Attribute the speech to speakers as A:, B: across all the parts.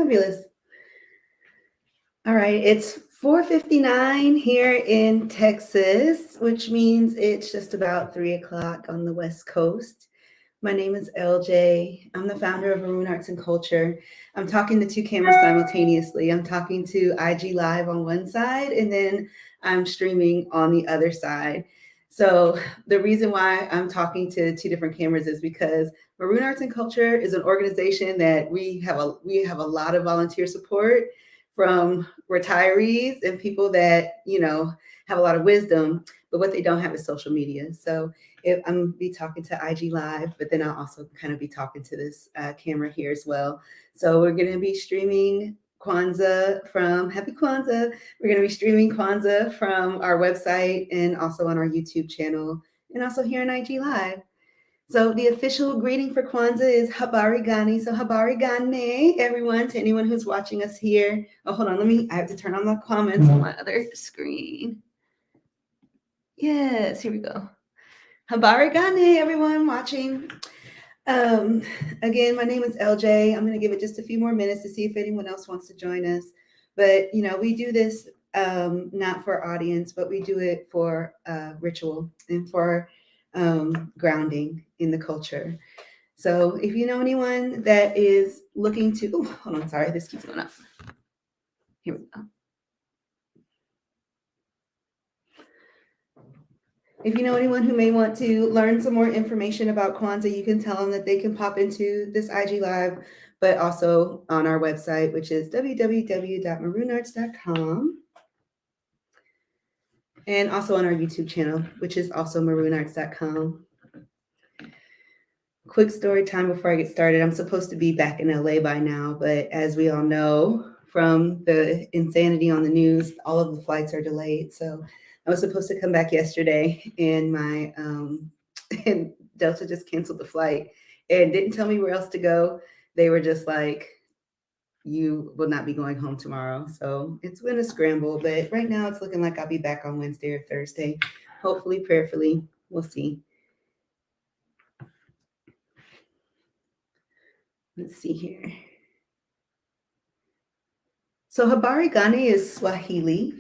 A: Fabulous. All right, it's 4:59 here in Texas, which means it's just about 3 o'clock on the West Coast. My name is LJ. I'm the founder of Maroon Arts and Culture. I'm talking to two cameras simultaneously. I'm talking to IG Live on one side, and then I'm streaming on the other side. So the reason why I'm talking to two different cameras is because Maroon Arts and Culture is an organization that we have a lot of volunteer support from retirees and people that have a lot of wisdom, but what they don't have is social media. So if I'm gonna be talking to IG Live, but then I'll also kind of be talking to this camera here as well. So we're going to be streaming Kwanzaa from Happy Kwanzaa. We're going to be streaming Kwanzaa from our website and also on our YouTube channel and also here on IG Live. So the official greeting for Kwanzaa is Habari Gani. So Habari Gani, everyone, to anyone who's watching us here. Oh, hold on. I have to turn on the comments on my other screen. Yes, here we go. Habari Gani, everyone watching. Again, my name is LJ. I'm going to give it just a few more minutes to see if anyone else wants to join us. But, we do this not for audience, but we do it for ritual and for grounding in the culture. So if you know anyone that is looking to, oh, hold on, sorry, this keeps going up. Here we go. If you know anyone who may want to learn some more information about Kwanzaa, you can tell them that they can pop into this IG Live, but also on our website, which is www.maroonarts.com. And also on our YouTube channel, which is also maroonarts.com. Quick story time before I get started. I'm supposed to be back in LA by now, but as we all know from the insanity on the news, all of the flights are delayed. So I was supposed to come back yesterday, and my and Delta just canceled the flight and didn't tell me where else to go. They were just like, you will not be going home tomorrow. So it's been a scramble, but right now it's looking like I'll be back on Wednesday or Thursday. Hopefully, prayerfully, we'll see. Let's see here. So Habari Gani is Swahili.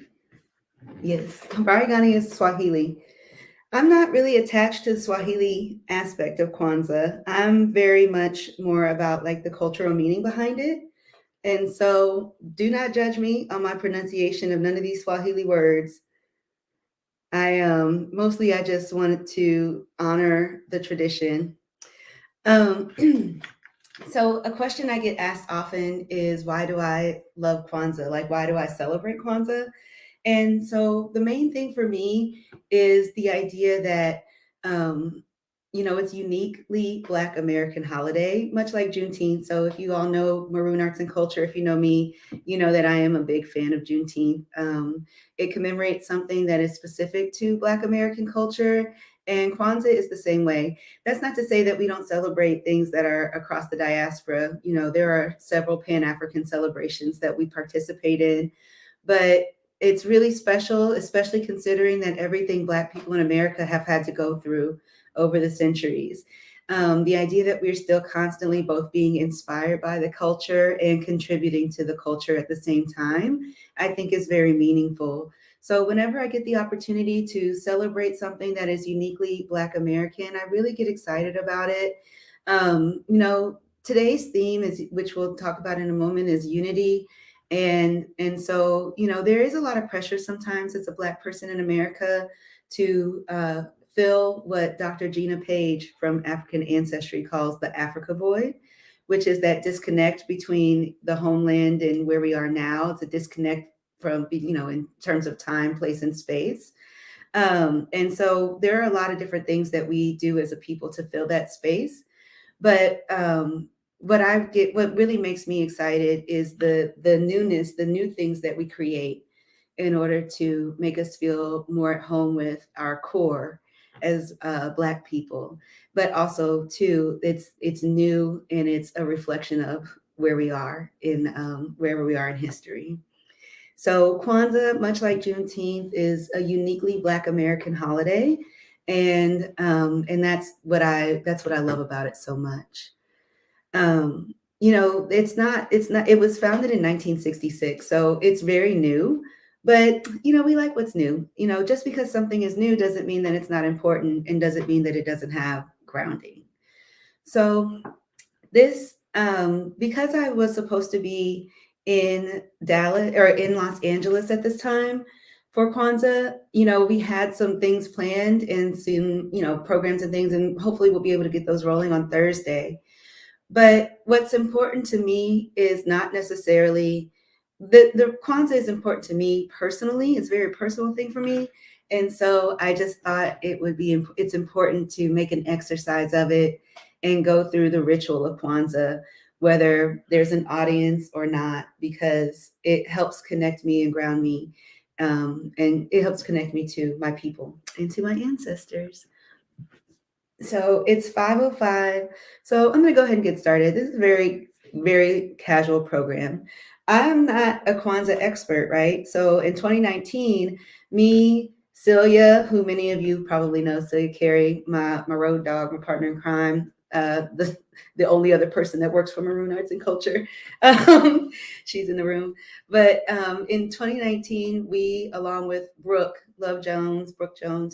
A: Yes, Habari Gani is Swahili. I'm not really attached to the Swahili aspect of Kwanzaa. I'm very much more about like the cultural meaning behind it. And so do not judge me on my pronunciation of none of these Swahili words. I just wanted to honor the tradition. Um, so a question I get asked often is, why do I love Kwanzaa? Like, why do I celebrate Kwanzaa? And so the main thing for me is the idea that, it's uniquely Black American holiday, much like Juneteenth. So if you all know Maroon Arts and Culture, if you know me, you know that I am a big fan of Juneteenth. It commemorates something that is specific to Black American culture, and Kwanzaa is the same way. That's not to say that we don't celebrate things that are across the diaspora. There are several Pan-African celebrations that we participate in, but it's really special, especially considering that everything Black people in America have had to go through over the centuries. The idea that we're still constantly both being inspired by the culture and contributing to the culture at the same time, I think is very meaningful. So whenever I get the opportunity to celebrate something that is uniquely Black American, I really get excited about it. Today's theme is, which we'll talk about in a moment, is unity. And so, there is a lot of pressure sometimes as a Black person in America to fill what Dr. Gina Page from African Ancestry calls the Africa void, which is that disconnect between the homeland and where we are now. It's a disconnect from, in terms of time, place, and space. And so there are a lot of different things that we do as a people to fill that space. But what really makes me excited is the newness, the new things that we create in order to make us feel more at home with our core as Black people. But also too, it's new and it's a reflection of where we are in wherever we are in history. So Kwanzaa, much like Juneteenth, is a uniquely Black American holiday, and that's what I love about it so much. it was founded in 1966, so it's very new. But we like what's new. Just because something is new doesn't mean that it's not important, and doesn't mean that it doesn't have grounding. So this because I was supposed to be in Dallas or in Los Angeles at this time for Kwanzaa, we had some things planned and some, programs and things, and hopefully we'll be able to get those rolling on Thursday. But what's important to me is not necessarily the Kwanzaa is important to me personally. It's a very personal thing for me. And so I just thought it's important to make an exercise of it and go through the ritual of Kwanzaa, whether there's an audience or not, because it helps connect me and ground me. And it helps connect me to my people and to my ancestors. So it's 5:05. So I'm going to go ahead and get started. This is a very, very casual program. I'm not a Kwanzaa expert, right? So in 2019, me, Celia, who many of you probably know, Celia Carey, my road dog, my partner in crime, the only other person that works for Maroon Arts and Culture. Um, she's in the room. But in 2019, we, along with Brooke Jones,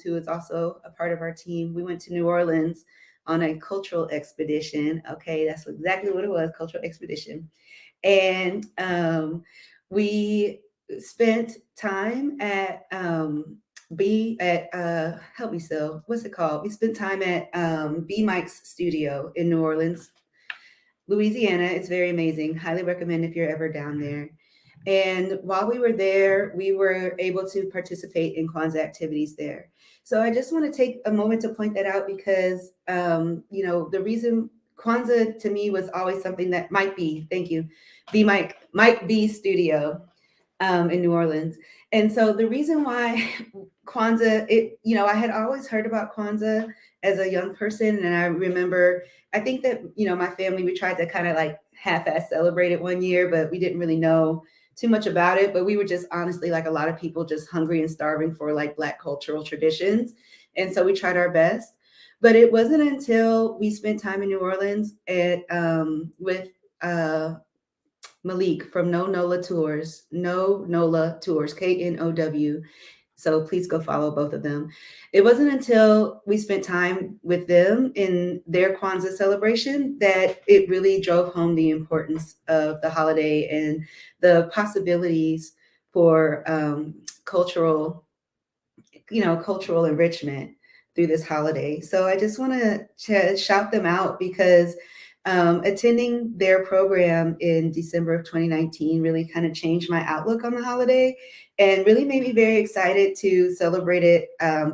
A: who is also a part of our team, we went to New Orleans on a cultural expedition. Okay, that's exactly what it was, cultural expedition. And we spent time at help me, so what's it called? We spent time at B Mike's studio in New Orleans, Louisiana. It's very amazing. Highly recommend if you're ever down there. And while we were there, we were able to participate in Kwanzaa activities there. So I just want to take a moment to point that out because, the reason Kwanzaa to me was always something that thank you, might be studio in New Orleans. And so the reason why Kwanzaa, I had always heard about Kwanzaa as a young person. And I remember, I think that, my family, we tried to kind of like half-ass celebrate it one year, but we didn't really know too much about it. But we were just honestly, like a lot of people, just hungry and starving for like Black cultural traditions. And so we tried our best. But it wasn't until we spent time in New Orleans with Malik from No Nola Tours, Know. So please go follow both of them. It wasn't until we spent time with them in their Kwanzaa celebration that it really drove home the importance of the holiday and the possibilities for cultural enrichment through this holiday. So I just want to shout them out because attending their program in December of 2019 really kind of changed my outlook on the holiday and really made me very excited to celebrate it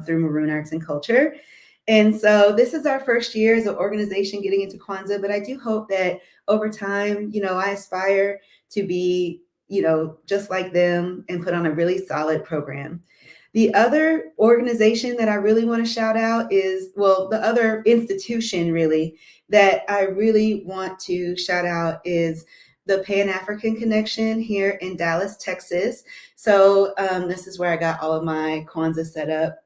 A: through Maroon Arts and Culture. And so this is our first year as an organization getting into Kwanzaa, but I do hope that over time, I aspire to be, just like them and put on a really solid program. The other organization that I really want to shout out is, well, the other institution really that I really want to shout out is the Pan African Connection here in Dallas, Texas. So this is where I got all of my Kwanzaa set up.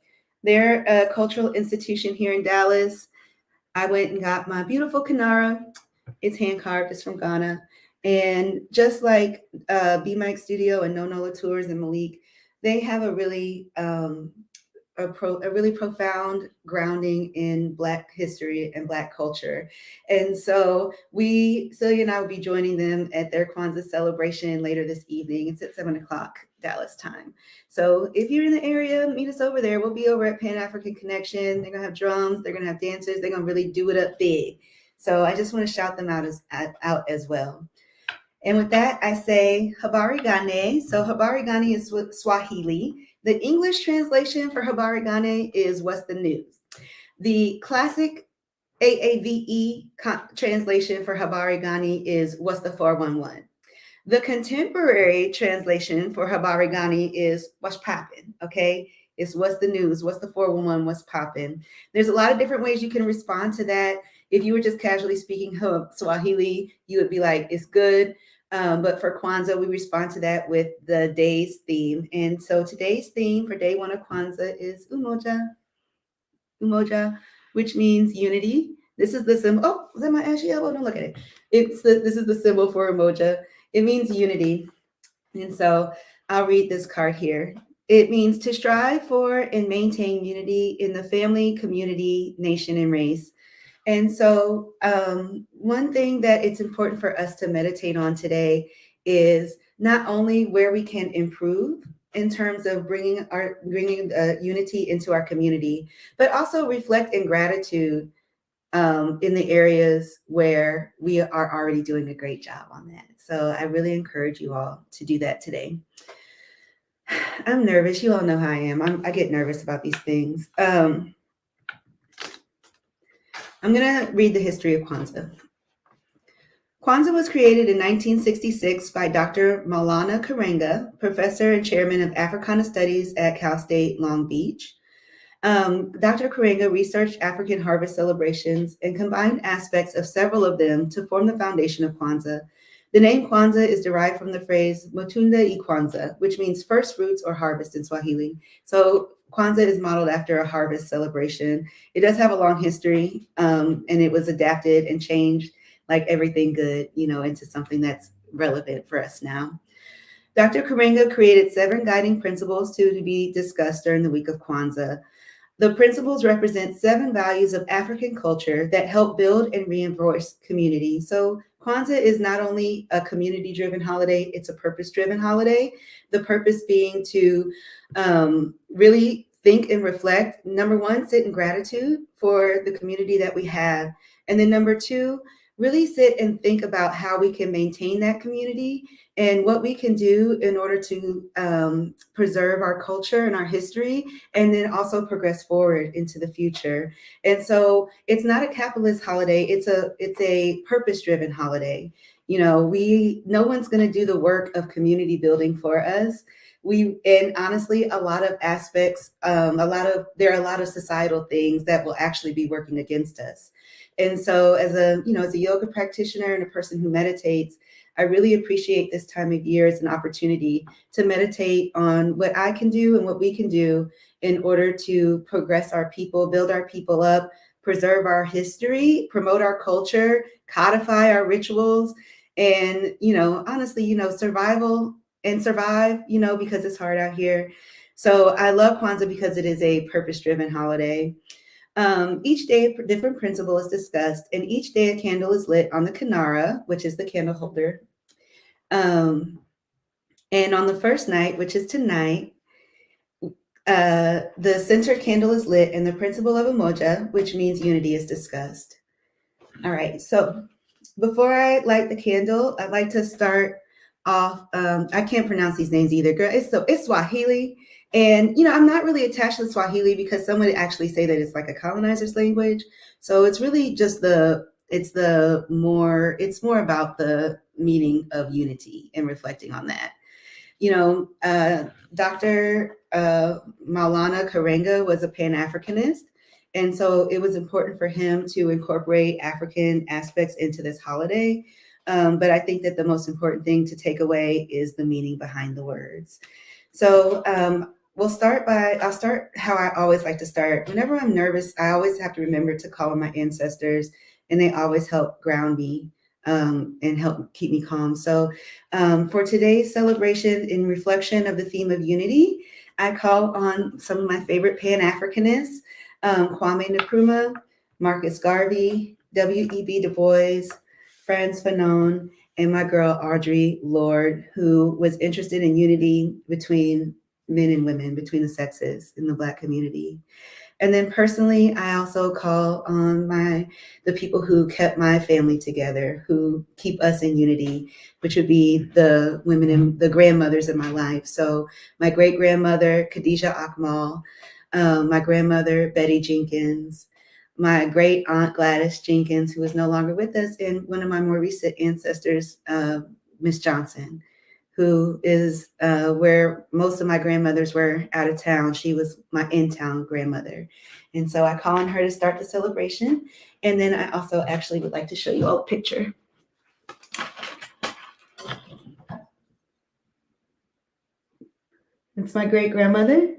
A: They're a cultural institution here in Dallas. I went and got my beautiful Kanara. It's hand carved. It's from Ghana. And just like Be Mike Studio and No Nola Tours and Malik, they have a really a really profound grounding in Black history and Black culture. And so Celia and I will be joining them at their Kwanzaa celebration later this evening. It's at 7:00 Dallas time. So if you're in the area, meet us over there. We'll be over at Pan African Connection. They're gonna have drums, they're gonna have dancers, they're gonna really do it up big. So I just want to shout them out as well. And with that, I say Habari Gani. So Habari Gani is Swahili. The English translation for Habari Gani is What's the News? The classic AAVE translation for Habari Gani is What's the 411? The contemporary translation for Habari Gani is What's Poppin', okay? It's what's the news, what's the 411, what's poppin'. There's a lot of different ways you can respond to that. If you were just casually speaking Swahili, you would be like, it's good. But for Kwanzaa, we respond to that with the day's theme. And so today's theme for day one of Kwanzaa is Umoja, which means unity. This is the symbol. Oh, is that my ashy elbow? Don't look at it. This is the symbol for Umoja. It means unity. And so I'll read this card here. It means to strive for and maintain unity in the family, community, nation, and race. And so, one thing that it's important for us to meditate on today is not only where we can improve in terms of bringing unity into our community, but also reflect in gratitude in the areas where we are already doing a great job on that. So I really encourage you all to do that today. I'm nervous. You all know how I am. I get nervous about these things. I'm going to read the history of Kwanzaa. Kwanzaa was created in 1966 by Dr. Maulana Karenga, professor and chairman of Africana Studies at Cal State Long Beach. Dr. Karenga researched African harvest celebrations and combined aspects of several of them to form the foundation of Kwanzaa. The name Kwanzaa is derived from the phrase Matunda y Kwanzaa, which means first fruits or harvest in Swahili. So Kwanzaa is modeled after a harvest celebration. It does have a long history, and it was adapted and changed like everything good, into something that's relevant for us now. Dr. Karenga created 7 guiding principles to be discussed during the week of Kwanzaa. The principles represent 7 values of African culture that help build and reinforce community. So Kwanzaa is not only a community-driven holiday, it's a purpose-driven holiday. The purpose being to really think and reflect. Number 1, sit in gratitude for the community that we have. And then number 2, really sit and think about how we can maintain that community and what we can do in order to preserve our culture and our history, and then also progress forward into the future. And so it's not a capitalist holiday, it's a purpose-driven holiday. No one's going to do the work of community building for us. And honestly, a lot of aspects, there are a lot of societal things that will actually be working against us. And so as a yoga practitioner and a person who meditates, I really appreciate this time of year as an opportunity to meditate on what I can do and what we can do in order to progress our people, build our people up, preserve our history, promote our culture, codify our rituals, and, honestly, survival and survive, because it's hard out here. So I love Kwanzaa because it is a purpose-driven holiday. Each day, a different principle is discussed, and each day a candle is lit on the kinara, which is the candle holder. And on the first night, which is tonight, the center candle is lit, and the principle of Umoja, which means unity, is discussed. All right, so before I light the candle, I'd like to start off. I can't pronounce these names either, girl. It's Swahili. And, I'm not really attached to Swahili because some would actually say that it's like a colonizer's language. So it's really just it's more about the meaning of unity and reflecting on that. Dr. Maulana Karenga was a Pan-Africanist. And so it was important for him to incorporate African aspects into this holiday. But I think that the most important thing to take away is the meaning behind the words. So I'll start how I always like to start. Whenever I'm nervous, I always have to remember to call on my ancestors, and they always help ground me and help keep me calm. So for today's celebration in reflection of the theme of unity, I call on some of my favorite Pan-Africanists, Kwame Nkrumah, Marcus Garvey, W.E.B. Du Bois, Frantz Fanon, and my girl Audre Lorde, who was interested in unity between men and women, between the sexes in the Black community. And then personally, I also call on the people who kept my family together, who keep us in unity, which would be the women and the grandmothers in my life. So my great-grandmother, Khadija Akmal, my grandmother, Betty Jenkins, my great aunt Gladys Jenkins, who is no longer with us, and one of my more recent ancestors, Miss Johnson, who is where most of my grandmothers were out of town. She was my in-town grandmother. And so I call on her to start the celebration. And then I also actually would like to show you a picture. It's my great-grandmother.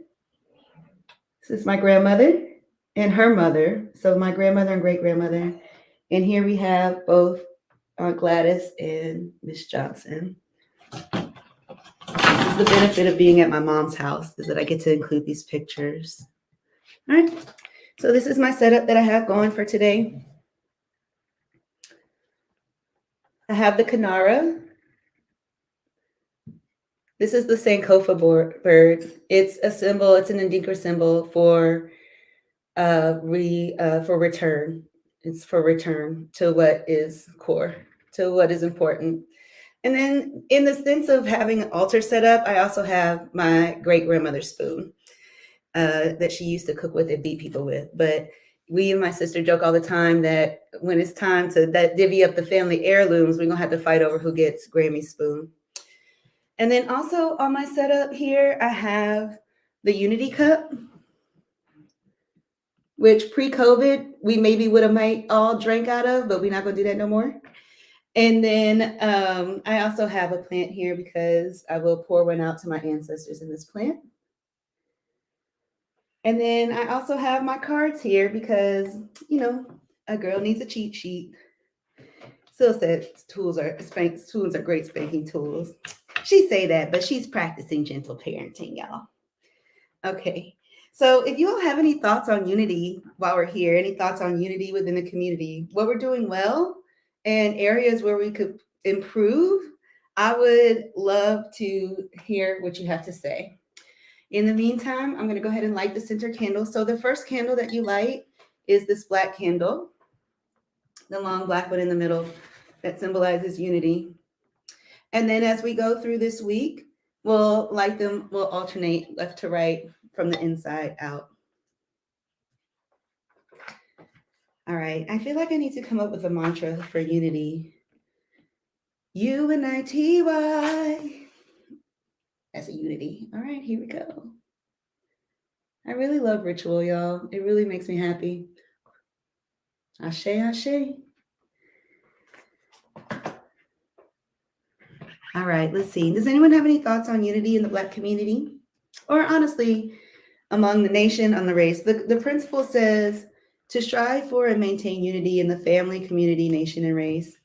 A: This is my grandmother. and her mother. So my grandmother and great grandmother. And here we have both Aunt Gladys and Miss Johnson. This is the benefit of being at my mom's house, is that I get to include these pictures. All right. So this is my setup that I have going for today. I have the Kanara. This is the Sankofa bird. It's a symbol. It's an Ndinka symbol for return. It's for return to what is core, to what is important. And then, in the sense of having an altar set up, I also have my great grandmother's spoon that she used to cook with and beat people with. But we and my sister joke all the time that when it's time to divvy up the family heirlooms, we're gonna have to fight over who gets Grammy's spoon. And then also on my setup here, I have the Unity Cup, which pre-COVID we maybe would have might all drank out of, but we're not gonna do that no more. And then I also have a plant here because I will pour one out to my ancestors in this plant. And then I also have my cards here because, you know, a girl needs a cheat sheet. Still said tools are great spanking tools. She say that, but she's practicing gentle parenting, y'all. Okay. So if you all have any thoughts on unity while we're here, any thoughts on unity within the community, what we're doing well, and areas where we could improve, I would love to hear what you have to say. In the meantime, I'm going to go ahead and light the center candle. So the first candle that you light is this black candle, the long black one in the middle that symbolizes unity. And then as we go through this week, we'll light them, we'll alternate left to right from the inside out. All right, I feel like I need to come up with a mantra for unity. UNITY. That's a unity. All right, here we go. I really love ritual, y'all. It really makes me happy. Ashe, ashe. All right, let's see. Does anyone have any thoughts on unity in the Black community? Or honestly, among the nation, on the race? The principle says to strive for and maintain unity in the family, community, nation, and race.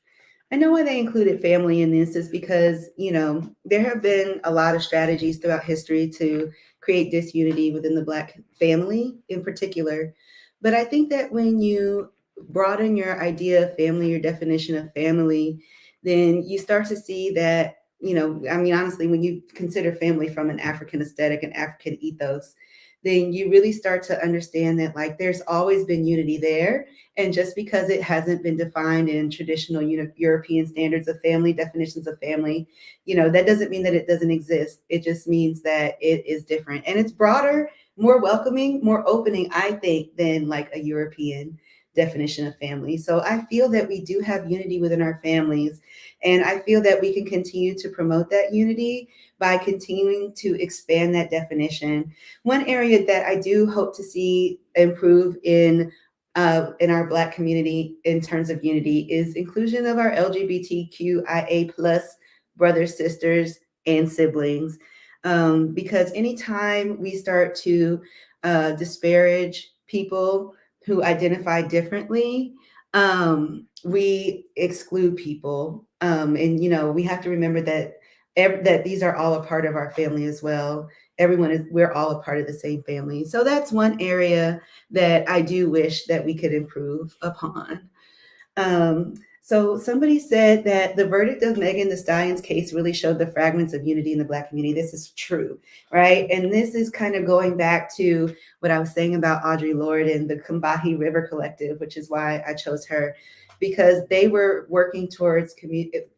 A: I know why they included family in this is because, you know, there have been a lot of strategies throughout history to create disunity within the Black family in particular. But I think that when you broaden your idea of family, your definition of family, then you start to see that, you know, I mean, honestly, when you consider family from an African aesthetic and African ethos, then you really start to understand that like there's always been unity there. And just because it hasn't been defined in traditional European standards of family, definitions of family, you know, that doesn't mean that it doesn't exist. It just means that it is different. And it's broader, more welcoming, more opening, I think, than like a European definition of family. So I feel that we do have unity within our families. And I feel that we can continue to promote that unity by continuing to expand that definition. One area that I do hope to see improve in our Black community in terms of unity is inclusion of our LGBTQIA plus brothers, sisters, and siblings. Because anytime we start to disparage people who identify differently, we exclude people. And, you know, we have to remember that that these are all a part of our family as well. We're all a part of the same family. So that's one area that I do wish that we could improve upon. So somebody said that the verdict of Megan Thee Stallion's case really showed the fragments of unity in the Black community. This is true, right? And this is kind of going back to what I was saying about Audre Lorde and the Combahee River Collective, which is why I chose her, because they were working towards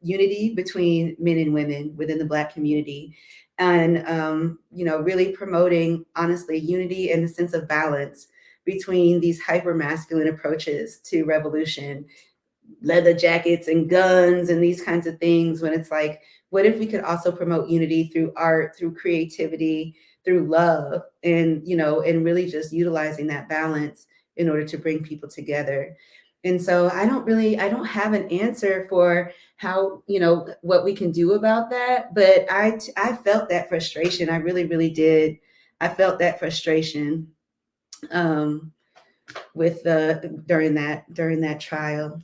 A: unity between men and women within the Black community. And, you know, really promoting, honestly, unity and a sense of balance between these hyper masculine approaches to revolution, leather jackets and guns and these kinds of things, when it's like, what if we could also promote unity through art, through creativity, through love, and, you know, and really just utilizing that balance in order to bring people together. And so I don't have an answer for how, you know, what we can do about that. But I felt that frustration. I really, really did. I felt that frustration. with the during that trial.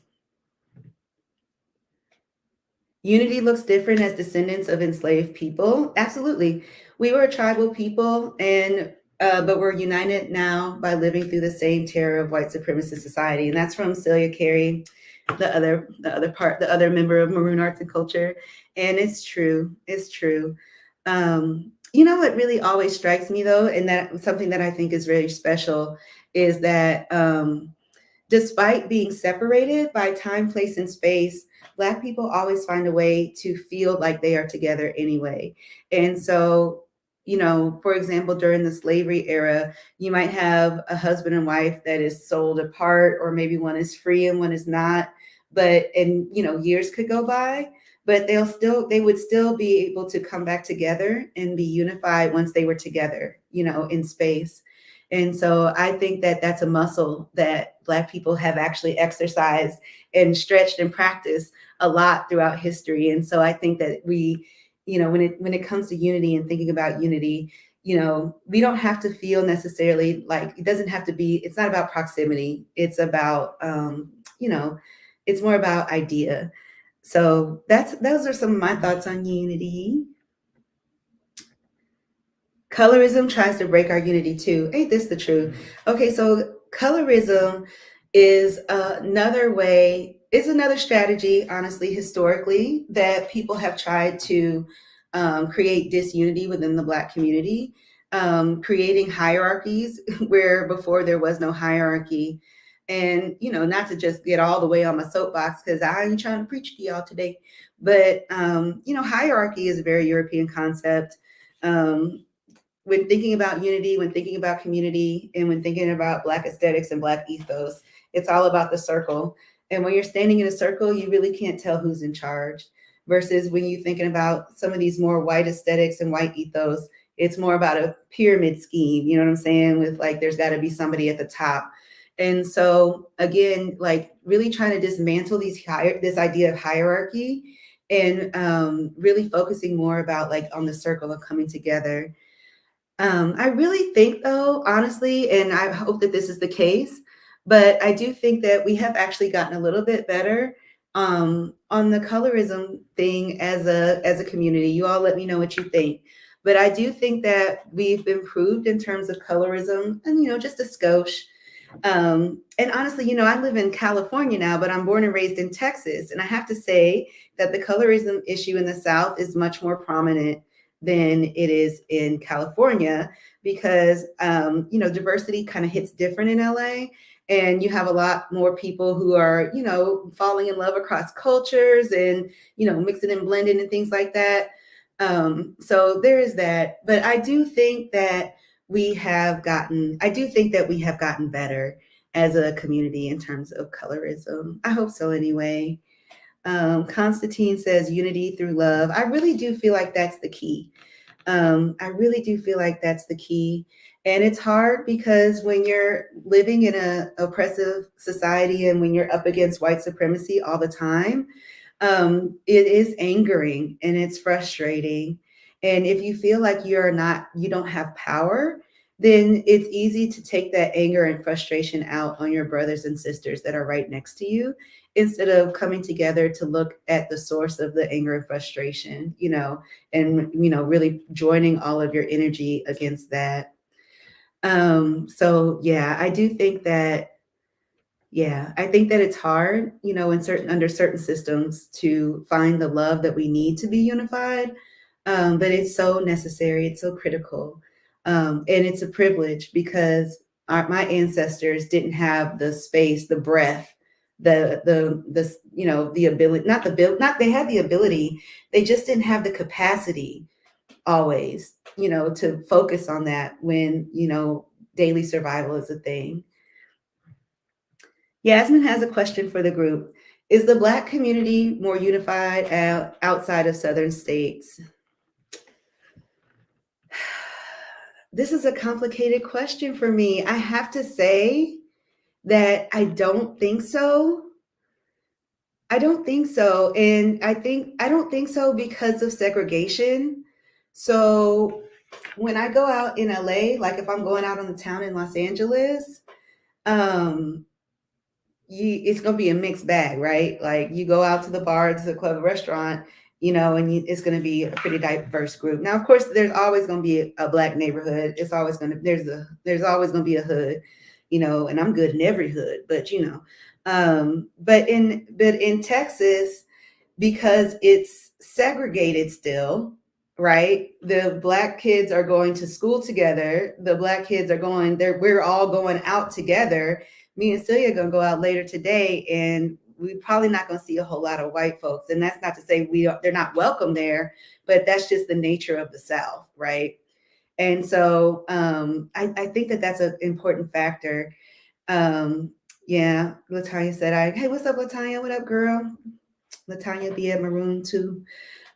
A: Unity looks different as descendants of enslaved people. Absolutely. We were a tribal people, and but we're united now by living through the same terror of white supremacist society. And that's from Celia Carey, the other member of Maroon Arts and Culture. And it's true. It's true. You know what really always strikes me though, and that something that I think is very special is that despite being separated by time, place, and space, Black people always find a way to feel like they are together anyway. And so, for example, during the slavery era, you might have a husband and wife that is sold apart, or maybe one is free and one is not. Years could go by, but they would still be able to come back together and be unified once they were together, in space. And so I think that that's a muscle that Black people have actually exercised and stretched and practiced a lot throughout history. And so I think that we, when it comes to unity and thinking about unity, we don't have to feel necessarily like it doesn't have to be. It's not about proximity. It's about, it's more about idea. So those are some of my thoughts on unity. Colorism tries to break our unity too. Ain't this the truth? Okay, so colorism is another strategy, honestly, historically, that people have tried to create disunity within the Black community, creating hierarchies where before there was no hierarchy. And, not to just get all the way on my soapbox, because I ain't trying to preach to y'all today, but, hierarchy is a very European concept. When thinking about unity, when thinking about community, and when thinking about Black aesthetics and Black ethos, it's all about the circle. And when you're standing in a circle, you really can't tell who's in charge. Versus when you're thinking about some of these more white aesthetics and white ethos, it's more about a pyramid scheme. You know what I'm saying? With like, there's got to be somebody at the top. And so again, like really trying to dismantle this idea of hierarchy, and really focusing more about like on the circle of coming together. I really think, though, honestly, and I hope that this is the case, but I do think that we have actually gotten a little bit better on the colorism thing as a community. You all let me know what you think. But I do think that we've improved in terms of colorism, and just a skosh. And honestly, I live in California now, but I'm born and raised in Texas, and I have to say that the colorism issue in the South is much more prominent than it is in California, because diversity kind of hits different in LA, and you have a lot more people who are falling in love across cultures and mixing and blending and things like that. So there is that, but I do think that we have gotten better as a community in terms of colorism. I hope so anyway. Constantine says unity through love. I really do feel like that's the key. I really do feel like that's the key. And it's hard because when you're living in an oppressive society and when you're up against white supremacy all the time, it is angering and it's frustrating. And if you feel like you don't have power, then it's easy to take that anger and frustration out on your brothers and sisters that are right next to you, instead of coming together to look at the source of the anger and frustration, and, really joining all of your energy against that. So yeah, I think that it's hard, under certain systems to find the love that we need to be unified. But it's so necessary. It's so critical. And it's a privilege because my ancestors didn't have the space, the breath, the ability, not they had the ability, they just didn't have the capacity always, to focus on that when, daily survival is a thing. Yasmin has a question for the group. Is the Black community more unified outside of Southern states? This is a complicated question for me. I have to say that I don't think so. I don't think so. And I don't think so because of segregation. So when I go out in LA, like if I'm going out on the town in Los Angeles, um, it's going to be a mixed bag, right? Like you go out to the bar, to the club, the restaurant, and it's going to be a pretty diverse group. Now, of course, there's always going to be a black neighborhood. It's always going to there's always going to be a hood, and I'm good in every hood, but but in Texas, because it's segregated still, right? The black kids are going to school together. The black kids are going there. We're all going out together. Me and Celia are going to go out later today, and we're probably not going to see a whole lot of white folks. And that's not to say they're not welcome there, but that's just the nature of the South, right? And so I think that that's an important factor. Um, yeah, Latanya said, hey, what's up, Latanya? What up, girl? Latanya be at Maroon too.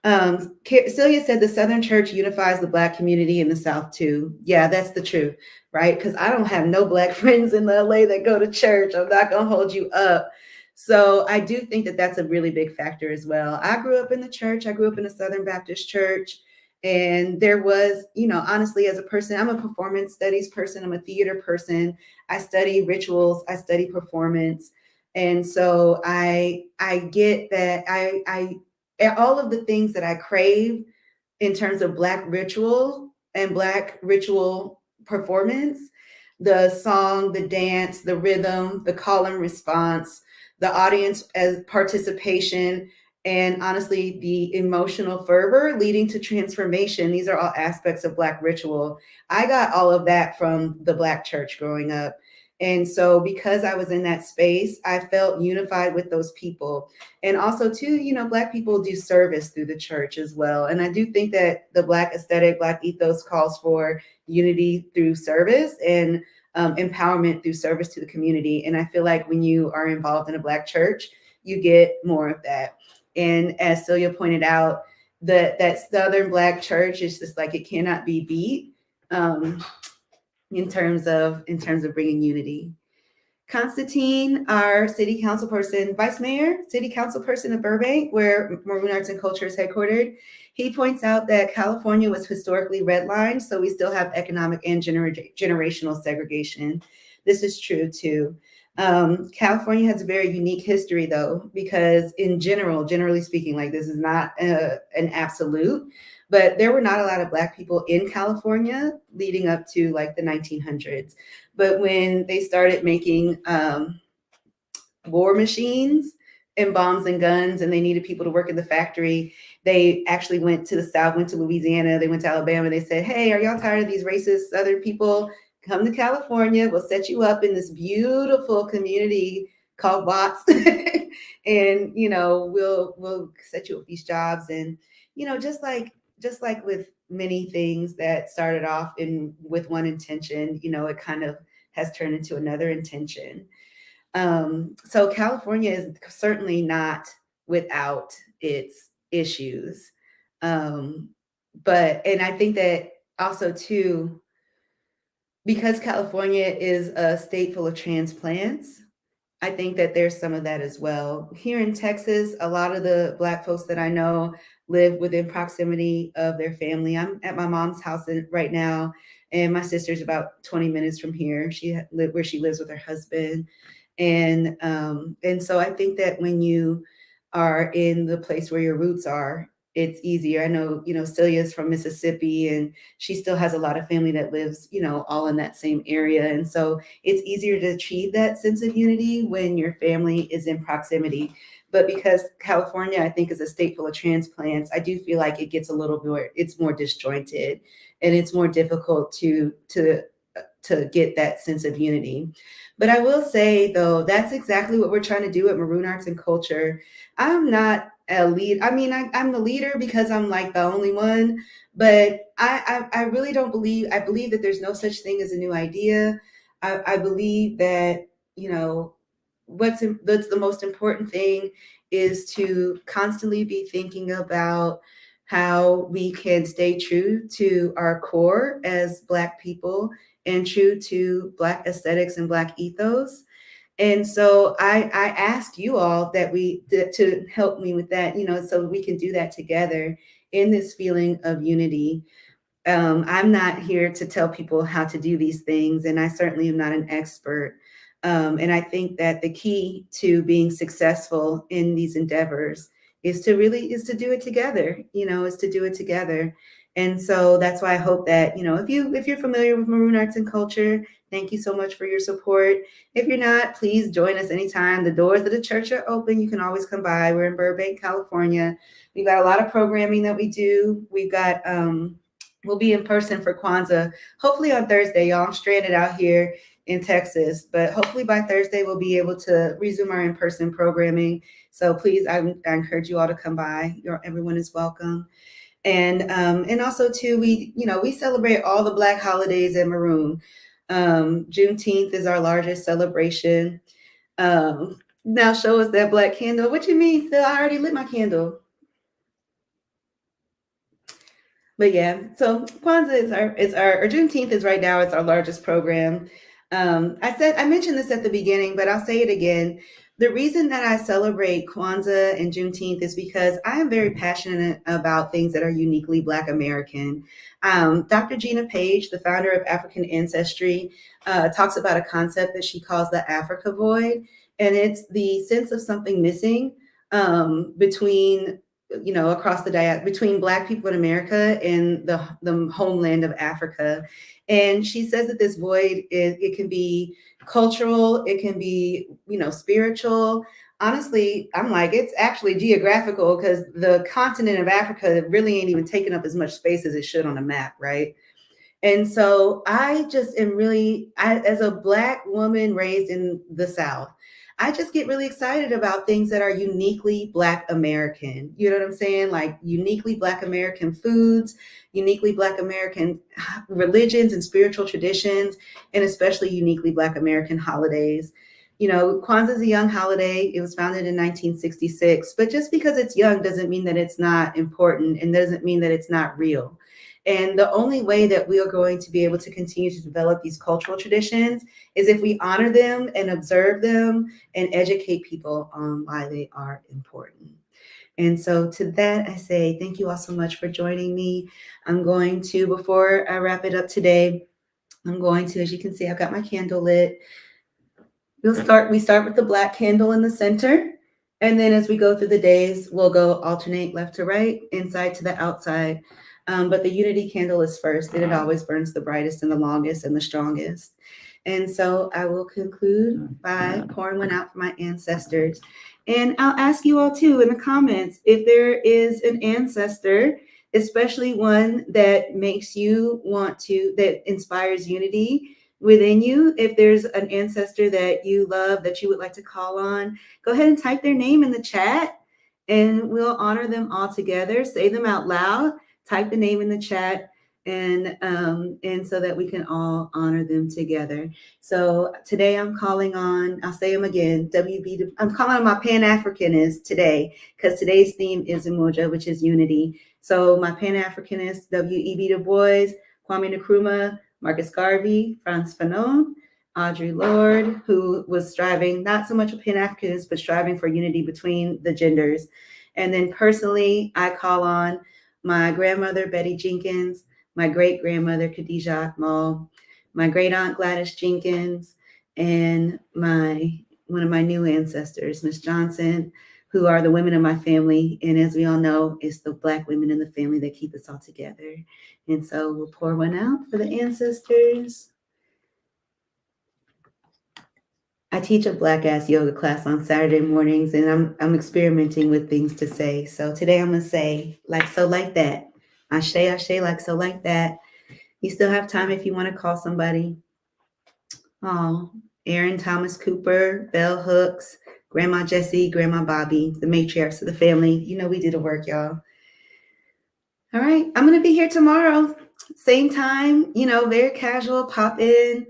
A: Celia said the Southern Church unifies the Black community in the South too. Yeah, that's the truth, right? Because I don't have no Black friends in the LA that go to church. I'm not going to hold you up. So I do think that that's a really big factor as well. I grew up in the church. I grew up in a Southern Baptist church. And there was, honestly, as a person, I'm a performance studies person. I'm a theater person. I study rituals. I study performance. And so I get that I all of the things that I crave in terms of Black ritual and Black ritual performance, the song, the dance, the rhythm, the call and response, the audience as participation, and honestly, the emotional fervor leading to transformation. These are all aspects of Black ritual. I got all of that from the Black church growing up. And so, because I was in that space, I felt unified with those people. And also, too, Black people do service through the church as well. And I do think that the Black aesthetic, Black ethos calls for unity through service and empowerment through service to the community. And I feel like when you are involved in a Black church, you get more of that. And as Celia pointed out, that Southern Black church is just like it cannot be beat. In terms of bringing unity. Constantine, our city council person, vice mayor, city council person of Burbank, where Maroon Arts and Culture is headquartered, he points out that California was historically redlined, so we still have economic and generational segregation. This is true too. California has a very unique history, though, because in generally speaking, like this is not an absolute, but there were not a lot of Black people in California leading up to like the 1900s. But when they started making war machines and bombs and guns, and they needed people to work in the factory, they actually went to the South, went to Louisiana, they went to Alabama. They said, hey, are y'all tired of these racist Southern people? Come to California. We'll set you up in this beautiful community called Watts. And, we'll set you up these jobs. And, just like with many things that started off with one intention, it kind of has turned into another intention. So California is certainly not without its issues. And I think that also too, because California is a state full of transplants, I think that there's some of that as well. Here in Texas, a lot of the Black folks that I know live within proximity of their family. I'm at my mom's house right now, and my sister's about 20 minutes from here. Where she lives with her husband. And so I think that when you are in the place where your roots are, it's easier. I know, Celia's from Mississippi, and she still has a lot of family that lives, all in that same area. And so it's easier to achieve that sense of unity when your family is in proximity. But because California, I think, is a state full of transplants, I do feel like it gets a little more, it's more disjointed, and it's more difficult to get that sense of unity. But I will say, though, that's exactly what we're trying to do at Maroon Arts and Culture. I'm not a lead. I mean, I'm the leader because I'm like the only one, but I really don't believe, I believe that there's no such thing as a new idea. I believe that, that's the most important thing is to constantly be thinking about how we can stay true to our core as Black people and true to Black aesthetics and Black ethos. And so I ask you all to help me with that, so we can do that together in this feeling of unity. I'm not here to tell people how to do these things, and I certainly am not an expert. And I think that the key to being successful in these endeavors is to do it together, is to do it together. And so that's why I hope that, if you're familiar with Maroon Arts and Culture, thank you so much for your support. If you're not, please join us anytime. The doors of the church are open. You can always come by. We're in Burbank, California. We've got a lot of programming that we do. We'll be in person for Kwanzaa, hopefully on Thursday, y'all. I'm stranded out here in Texas, but hopefully by Thursday we'll be able to resume our in-person programming. So please, I encourage you all to come by. Everyone is welcome. And also too, we celebrate all the Black holidays at Maroon. Juneteenth is our largest celebration. Now show us that Black candle. What you mean? Phil, I already lit my candle. But yeah, so Kwanzaa or Juneteenth is right now, it's our largest program. I mentioned this at the beginning, but I'll say it again. The reason that I celebrate Kwanzaa and Juneteenth is because I am very passionate about things that are uniquely Black American. Dr. Gina Page, the founder of African Ancestry, talks about a concept that she calls the Africa void. And it's the sense of something missing between across between Black people in America and the homeland of Africa. And she says that this void it can be cultural, it can be, spiritual. Honestly, I'm like, it's actually geographical, because the continent of Africa really ain't even taking up as much space as it should on a map, right? And so I just am as a Black woman raised in the South, I just get really excited about things that are uniquely Black American. You know what I'm saying? Like uniquely Black American foods, uniquely Black American religions and spiritual traditions, and especially uniquely Black American holidays. Kwanzaa is a young holiday. It was founded in 1966, but just because it's young doesn't mean that it's not important, and doesn't mean that it's not real. And the only way that we are going to be able to continue to develop these cultural traditions is if we honor them and observe them and educate people on why they are important. And so to that, I say thank you all so much for joining me. I'm going to, before I wrap it up today, as you can see, I've got my candle lit. We start with the Black candle in the center. And then as we go through the days, we'll go alternate left to right, inside to the outside. But the unity candle is first, and it always burns the brightest and the longest and the strongest. And so I will conclude by pouring one out for my ancestors. And I'll ask you all too in the comments, if there is an ancestor, especially one that that inspires unity within you. If there's an ancestor that you love, that you would like to call on, go ahead and type their name in the chat, and we'll honor them all together. Say them out loud. Type the name in the chat, and so that we can all honor them together. So today I'm calling on, I'll say them again, I'm calling on my Pan-Africanist today, because today's theme is Umoja, which is unity. So my Pan-Africanist, W.E.B. Du Bois, Kwame Nkrumah, Marcus Garvey, Frantz Fanon, Audre Lorde, who was striving, not so much a Pan-Africanist, but striving for unity between the genders. And then personally, I call on my grandmother, Betty Jenkins, my great-grandmother, Khadija Akmal, my great-aunt, Gladys Jenkins, and one of my new ancestors, Miss Johnson, who are the women of my family. And as we all know, it's the Black women in the family that keep us all together. And so we'll pour one out for the ancestors. I teach a Black ass yoga class on Saturday mornings, and I'm experimenting with things to say. So today I'm gonna say like so like that. Ashe, ashe, like so like that. You still have time if you want to call somebody. Oh, Aaron Thomas Cooper, Bell Hooks, Grandma Jessie, Grandma Bobby, the matriarchs of the family. We do the work, y'all. All right, I'm gonna be here tomorrow, same time. Very casual. Pop in.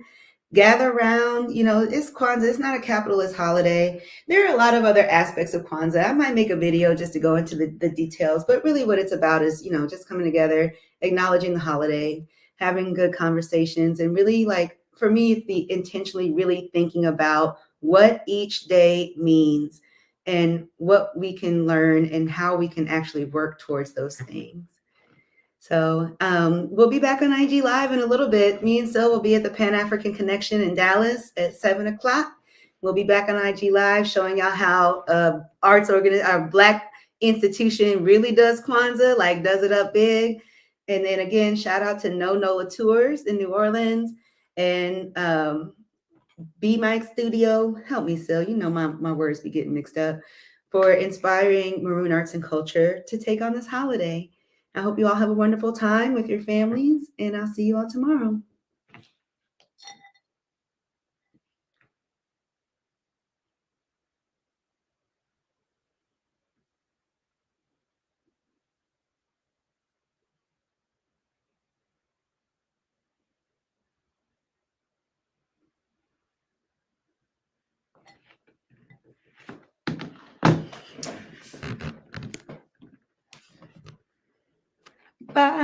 A: Gather around, it's Kwanzaa. It's not a capitalist holiday. There are a lot of other aspects of Kwanzaa. I might make a video just to go into the details, but really what it's about is, just coming together, acknowledging the holiday, having good conversations, and really, like, for me, it's the intentionally really thinking about what each day means and what we can learn and how we can actually work towards those things. So we'll be back on IG Live in a little bit. Me and Sil will be at the Pan-African Connection in Dallas at 7 o'clock. We'll be back on IG Live showing y'all how our Black institution really does Kwanzaa, like does it up big. And then again, shout out to No Nola Tours in New Orleans and B Mike Studio. Help me, Sil. You know my words be getting mixed up. For inspiring maroon arts and culture to take on this holiday. I hope you all have a wonderful time with your families, and I'll see you all tomorrow. Bye.